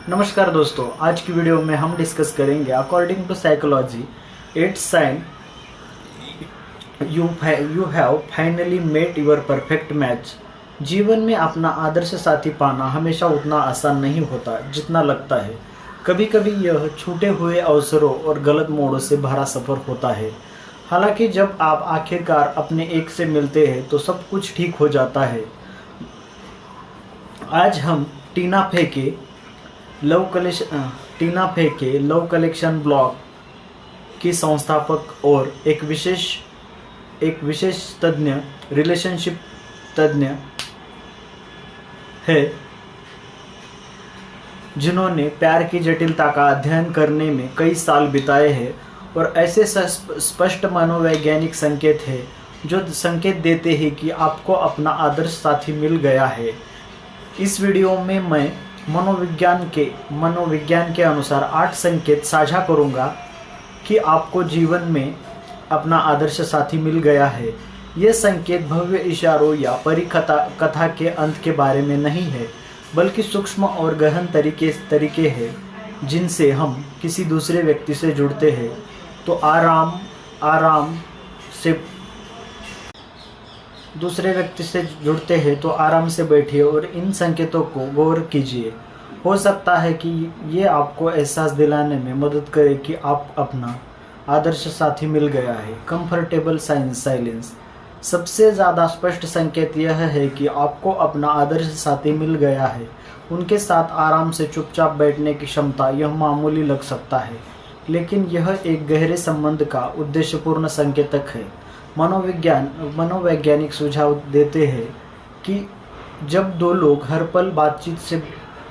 नमस्कार दोस्तों, आज की वीडियो में हम डिस्कस करेंगे according to psychology it's sign you have finally met your perfect match. जीवन में अपना आदर्श साथी पाना हमेशा उतना आसान नहीं होता जितना लगता है। कभी कभी यह छूटे हुए अवसरों और गलत मोड़ों से भरा सफ़र होता है। हालांकि जब आप आखिरकार अपने एक से मिलते हैं तो सब कुछ ठीक हो जाता है। आज हम टीना फे के लव कलेक्शन ब्लॉग की संस्थापक और एक विशेष तज्ञ रिलेशनशिप तज्ञ है, जिन्होंने प्यार की जटिलता का अध्ययन करने में कई साल बिताए हैं और ऐसे स्पष्ट मनोवैज्ञानिक संकेत हैं जो संकेत देते हैं कि आपको अपना आदर्श साथी मिल गया है। इस वीडियो में मैं मनोविज्ञान के अनुसार 8 संकेत साझा करूंगा कि आपको जीवन में अपना आदर्श साथी मिल गया है। ये संकेत भव्य इशारों या परिकथा के अंत के बारे में नहीं है, बल्कि सूक्ष्म और गहन तरीके हैं जिनसे हम किसी दूसरे व्यक्ति से जुड़ते हैं तो आराम से बैठिए और इन संकेतों को गौर कीजिए। हो सकता है कि ये आपको एहसास दिलाने में मदद करे कि आप अपना आदर्श साथी मिल गया है। Comfortable silence. सबसे ज़्यादा स्पष्ट संकेत यह है कि आपको अपना आदर्श साथी मिल गया है। उनके साथ आराम से चुपचाप बैठने की क्षमता यह मामूली लग सकता है, लेकिन यह एक गहरे संबंध का उद्देश्यपूर्ण संकेतक है। मनोवैज्ञानिक सुझाव देते हैं कि जब दो लोग हर पल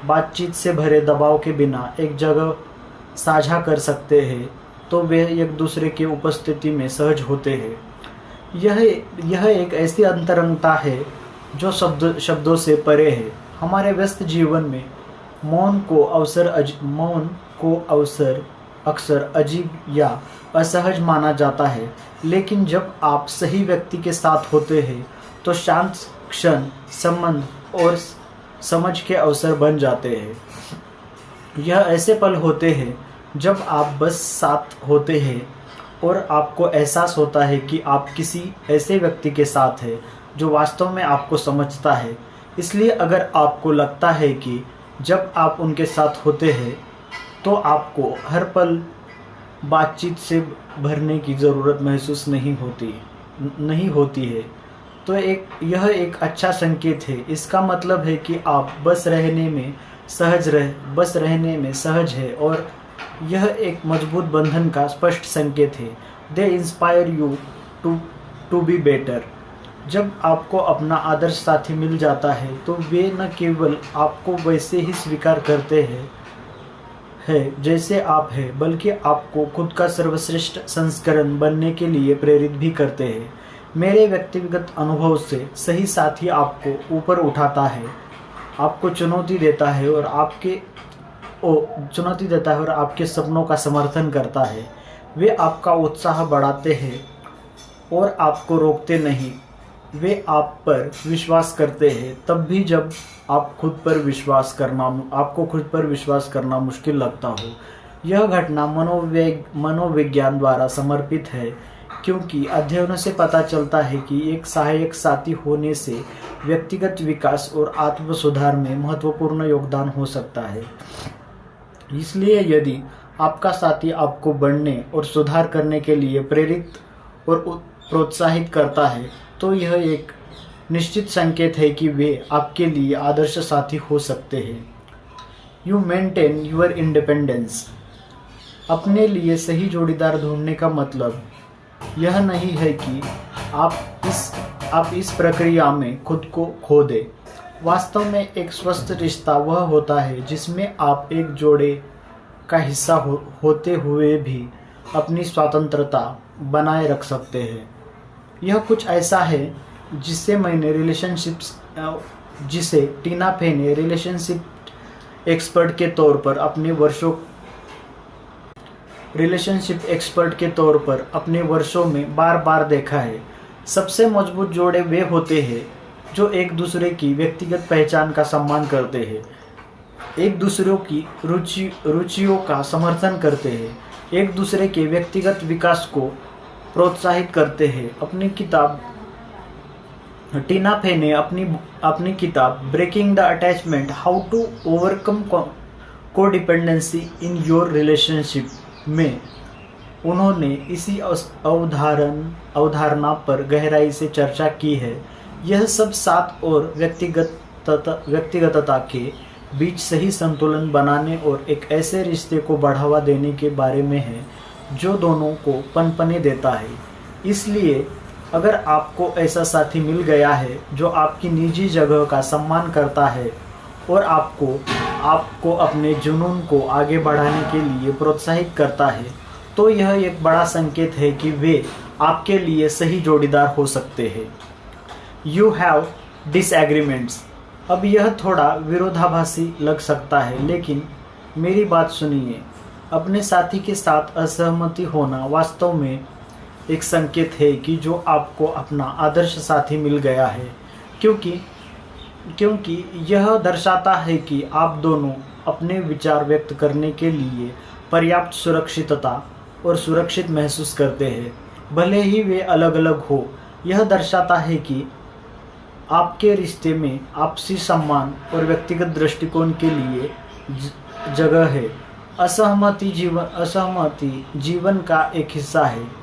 बातचीत से भरे दबाव के बिना एक जगह साझा कर सकते हैं तो वे एक दूसरे की उपस्थिति में सहज होते हैं। यह एक ऐसी अंतरंगता है जो शब्दों से परे है। हमारे व्यस्त जीवन में मौन को अक्सर अजीब या असहज माना जाता है, लेकिन जब आप सही व्यक्ति के साथ होते हैं तो शांत क्षण संबंध और समझ के अवसर बन जाते हैं। यह ऐसे पल होते हैं जब आप बस साथ होते हैं और आपको एहसास होता है कि आप किसी ऐसे व्यक्ति के साथ हैं जो वास्तव में आपको समझता है। इसलिए अगर आपको लगता है कि जब आप उनके साथ होते हैं तो आपको हर पल बातचीत से भरने की ज़रूरत महसूस नहीं होती है तो यह एक अच्छा संकेत है। इसका मतलब है कि आप बस रहने में सहज है और यह एक मजबूत बंधन का स्पष्ट संकेत है। They inspire you to be better. जब आपको अपना आदर्श साथी मिल जाता है तो वे न केवल आपको वैसे ही स्वीकार करते हैं जैसे आप हैं, बल्कि आपको खुद का सर्वश्रेष्ठ संस्करण बनने के लिए प्रेरित भी करते हैं। मेरे व्यक्तिगत अनुभव से सही साथी आपको ऊपर उठाता है, आपको चुनौती देता है और आपके सपनों का समर्थन करता है। वे आपका उत्साह बढ़ाते हैं और आपको रोकते नहीं। वे आप पर विश्वास करते हैं तब भी जब आपको खुद पर विश्वास करना मुश्किल लगता हो। यह घटना मनोविज्ञान द्वारा समर्पित है, क्योंकि अध्ययनों से पता चलता है कि एक सहायक साथी होने से व्यक्तिगत विकास और आत्म सुधार में महत्वपूर्ण योगदान हो सकता है। इसलिए यदि आपका साथी आपको बढ़ने और सुधार करने के लिए प्रेरित और प्रोत्साहित करता है तो यह एक निश्चित संकेत है कि वे आपके लिए आदर्श साथी हो सकते हैं। You maintain your independence. अपने लिए सही जोड़ीदार ढूंढने का मतलब यह नहीं है कि आप इस प्रक्रिया में खुद को खो दें। वास्तव में एक स्वस्थ रिश्ता वह होता है जिसमें आप एक जोड़े का हिस्सा होते हुए भी अपनी स्वतंत्रता बनाए रख सकते हैं। यह कुछ ऐसा है जिसे टीना फे ने रिलेशनशिप एक्सपर्ट के तौर पर अपने वर्षों में बार बार देखा है। सबसे मजबूत जोड़े वे होते हैं जो एक दूसरे की व्यक्तिगत पहचान का सम्मान करते हैं। एक दूसरों की रुचियों का समर्थन करते हैं, एक दूसरे के व्यक्तिगत विकास को प्रोत्साहित करते हैं। अपनी किताब टीना फे ने अपनी किताब breaking the attachment, how to overcome codependency in your relationship में उन्होंने इसी अवधारणा पर गहराई से चर्चा की है। यह सब साथ और व्यक्तिगतता के बीच सही संतुलन बनाने और एक ऐसे रिश्ते को बढ़ावा देने के बारे में है जो दोनों को पनपने देता है। इसलिए अगर आपको ऐसा साथी मिल गया है जो आपकी निजी जगह का सम्मान करता है और आपको अपने जुनून को आगे बढ़ाने के लिए प्रोत्साहित करता है, तो यह एक बड़ा संकेत है कि वे आपके लिए सही जोड़ीदार हो सकते हैं। You have disagreements. अब यह थोड़ा विरोधाभासी लग सकता है, लेकिन मेरी बात सुनिए। अपने साथी के साथ असहमति होना वास्तव में एक संकेत है कि जो आपको अपना आदर्श साथी मिल गया है, क्योंकि यह दर्शाता है कि आप दोनों अपने विचार व्यक्त करने के लिए पर्याप्त सुरक्षितता और सुरक्षित महसूस करते हैं, भले ही वे अलग अलग हो। यह दर्शाता है कि आपके रिश्ते में आपसी सम्मान और व्यक्तिगत दृष्टिकोण के लिए जगह है। असहमति जीवन का एक हिस्सा है।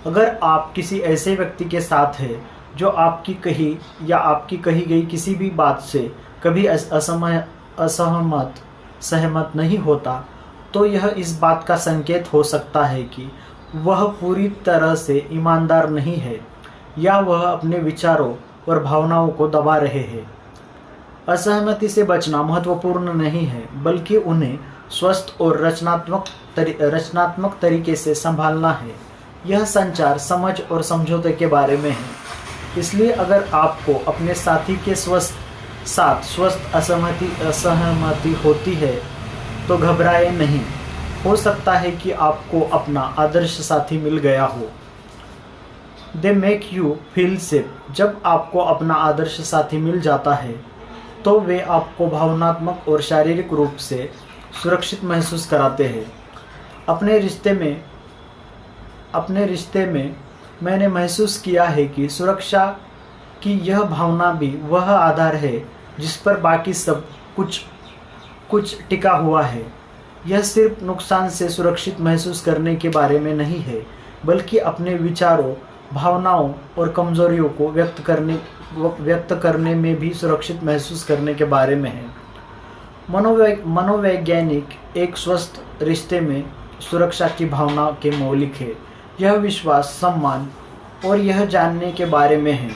अगर आप किसी ऐसे व्यक्ति के साथ हैं जो आपकी कही गई किसी भी बात से कभी सहमत नहीं होता, तो यह इस बात का संकेत हो सकता है कि वह पूरी तरह से ईमानदार नहीं है या वह अपने विचारों और भावनाओं को दबा रहे हैं। असहमति से बचना महत्वपूर्ण नहीं है, बल्कि उन्हें स्वस्थ और रचनात्मक तरीके से संभालना है। यह संचार, समझ और समझौते के बारे में है। इसलिए अगर आपको अपने साथी के साथ स्वस्थ असहमति होती है तो घबराएं नहीं। हो सकता है कि आपको अपना आदर्श साथी मिल गया हो। They make you feel safe. जब आपको अपना आदर्श साथी मिल जाता है तो वे आपको भावनात्मक और शारीरिक रूप से सुरक्षित महसूस कराते हैं। अपने रिश्ते में मैंने महसूस किया है कि सुरक्षा की यह भावना भी वह आधार है जिस पर बाकी सब कुछ टिका हुआ है। यह सिर्फ नुकसान से सुरक्षित महसूस करने के बारे में नहीं है, बल्कि अपने विचारों, भावनाओं और कमजोरियों को व्यक्त करने में भी सुरक्षित महसूस करने के बारे में है। मनोवैज्ञानिक एक स्वस्थ रिश्ते में सुरक्षा की भावना के मौलिक है। यह विश्वास, सम्मान और यह जानने के बारे में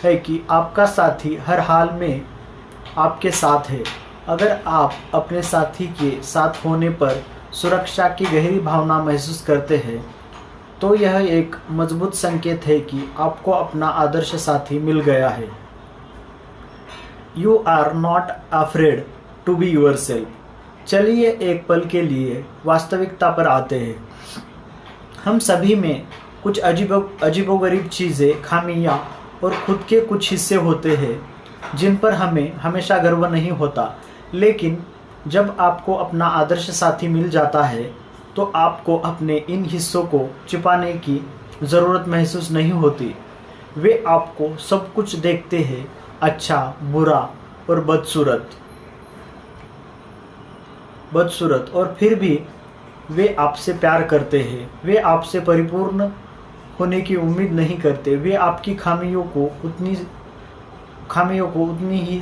है कि आपका साथी हर हाल में आपके साथ है। अगर आप अपने साथी के साथ होने पर सुरक्षा की गहरी भावना महसूस करते हैं, तो यह एक मजबूत संकेत है कि आपको अपना आदर्श साथी मिल गया है। You are not afraid to be yourself. चलिए एक पल के लिए वास्तविकता पर आते हैं। हम सभी में कुछ अजीबोगरीब चीज़ें, खामियां और खुद के कुछ हिस्से होते हैं जिन पर हमें हमेशा गर्व नहीं होता। लेकिन जब आपको अपना आदर्श साथी मिल जाता है तो आपको अपने इन हिस्सों को छिपाने की ज़रूरत महसूस नहीं होती। वे आपको सब कुछ देखते हैं, अच्छा, बुरा और बदसूरत, और फिर भी वे आपसे प्यार करते हैं। वे आपसे परिपूर्ण होने की उम्मीद नहीं करते। वे आपकी खामियों को उतनी ही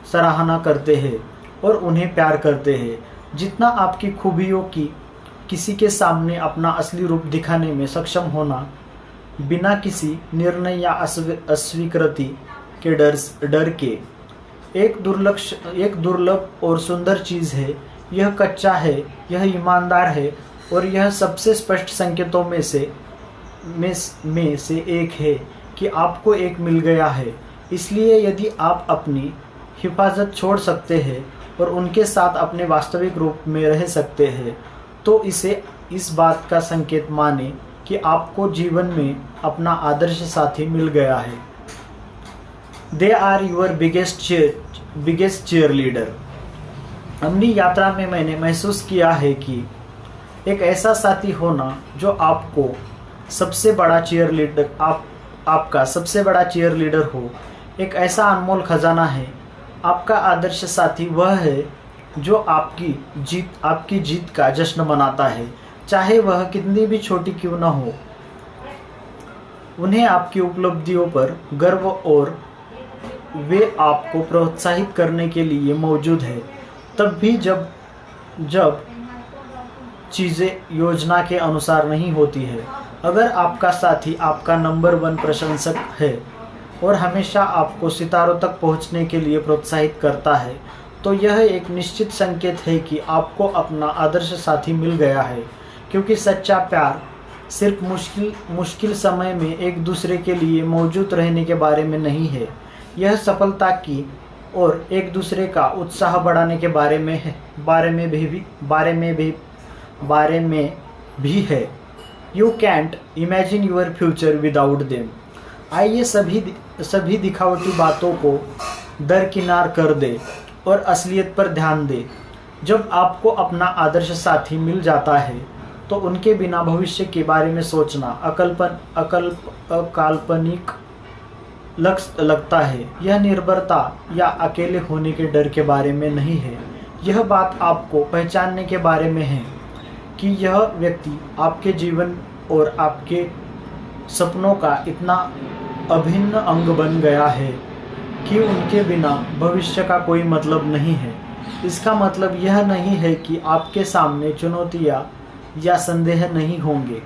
सराहना करते हैं और उन्हें प्यार करते हैं जितना आपकी खूबियों की। किसी के सामने अपना असली रूप दिखाने में सक्षम होना बिना किसी निर्णय या अस्वीकृति के डर के एक दुर्लभ और सुंदर चीज़ है। यह कच्चा है, यह ईमानदार है और यह सबसे स्पष्ट संकेतों में से एक है कि आपको एक मिल गया है। इसलिए यदि आप अपनी हिफाजत छोड़ सकते हैं और उनके साथ अपने वास्तविक रूप में रह सकते हैं, तो इसे इस बात का संकेत माने कि आपको जीवन में अपना आदर्श साथी मिल गया है। They are your biggest cheerleader. अपनी यात्रा में मैंने महसूस किया है कि एक ऐसा साथी होना जो आपको सबसे बड़ा चीयर लीडर आपका सबसे बड़ा चीयर लीडर हो, एक ऐसा अनमोल खजाना है। आपका आदर्श साथी वह है जो आपकी जीत का जश्न मनाता है, चाहे वह कितनी भी छोटी क्यों न हो। उन्हें आपकी उपलब्धियों पर गर्व और वे आपको प्रोत्साहित करने के लिए मौजूद है, तब भी जब चीज़ें योजना के अनुसार नहीं होती है। अगर आपका साथी आपका नंबर 1 प्रशंसक है और हमेशा आपको सितारों तक पहुंचने के लिए प्रोत्साहित करता है, तो यह एक निश्चित संकेत है कि आपको अपना आदर्श साथी मिल गया है। क्योंकि सच्चा प्यार सिर्फ मुश्किल समय में एक दूसरे के लिए मौजूद रहने के बारे में नहीं है, यह सफलता की और एक दूसरे का उत्साह बढ़ाने के बारे में भी है। You can't imagine your future without them. आइए सभी दिखावटी बातों को दरकिनार कर दे और असलियत पर ध्यान दे। जब आपको अपना आदर्श साथी मिल जाता है तो उनके बिना भविष्य के बारे में सोचना अकाल्पनिक लगता है। यह निर्भरता या अकेले होने के डर के बारे में नहीं है, यह बात आपको पहचानने के बारे में है कि यह व्यक्ति आपके जीवन और आपके सपनों का इतना अभिन्न अंग बन गया है कि उनके बिना भविष्य का कोई मतलब नहीं है। इसका मतलब यह नहीं है कि आपके सामने चुनौतियां या संदेह नहीं होंगे,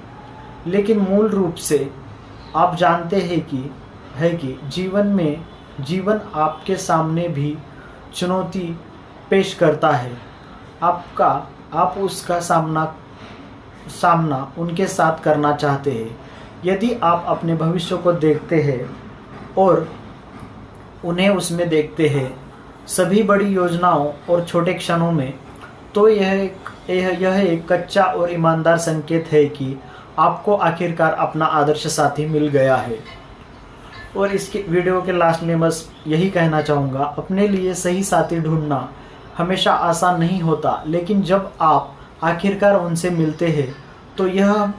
लेकिन मूल रूप से आप जानते हैं कि जीवन आपके सामने भी चुनौती पेश करता है। आप उसका सामना उनके साथ करना चाहते हैं। यदि आप अपने भविष्य को देखते हैं और उन्हें उसमें देखते हैं, सभी बड़ी योजनाओं और छोटे क्षणों में, तो यह एक कच्चा और ईमानदार संकेत है कि आपको आखिरकार अपना आदर्श साथी मिल गया है। और इसके वीडियो के लास्ट में बस यही कहना चाहूँगा, अपने लिए सही साथी ढूंढना हमेशा आसान नहीं होता, लेकिन जब आप आखिरकार उनसे मिलते हैं तो यह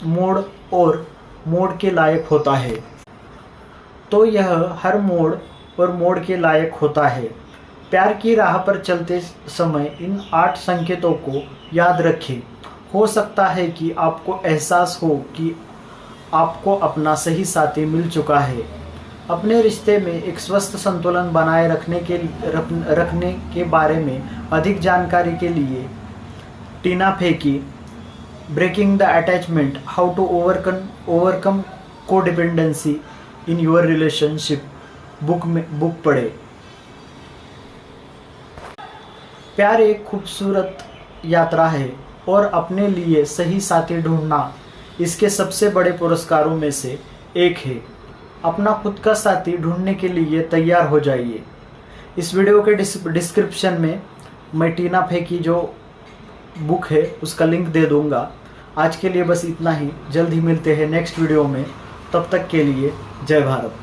मोड़ के लायक होता है। तो यह हर मोड़ के लायक होता है। प्यार की राह पर चलते समय इन 8 संकेतों को याद रखें। हो सकता है कि आपको एहसास हो कि आपको अपना सही साथी मिल चुका है। अपने रिश्ते में एक स्वस्थ संतुलन बनाए रखने के बारे में अधिक जानकारी के लिए टीना फे की breaking the attachment, how to overcome codependency in your relationship book पढ़े। प्यार एक खूबसूरत यात्रा है और अपने लिए सही साथी ढूंढना इसके सबसे बड़े पुरस्कारों में से एक है। अपना खुद का साथी ढूंढने के लिए तैयार हो जाइए। इस वीडियो के डिस्क्रिप्शन में मैं टीना फे की जो बुक है उसका लिंक दे दूंगा। आज के लिए बस इतना ही। जल्द ही मिलते हैं नेक्स्ट वीडियो में। तब तक के लिए जय भारत।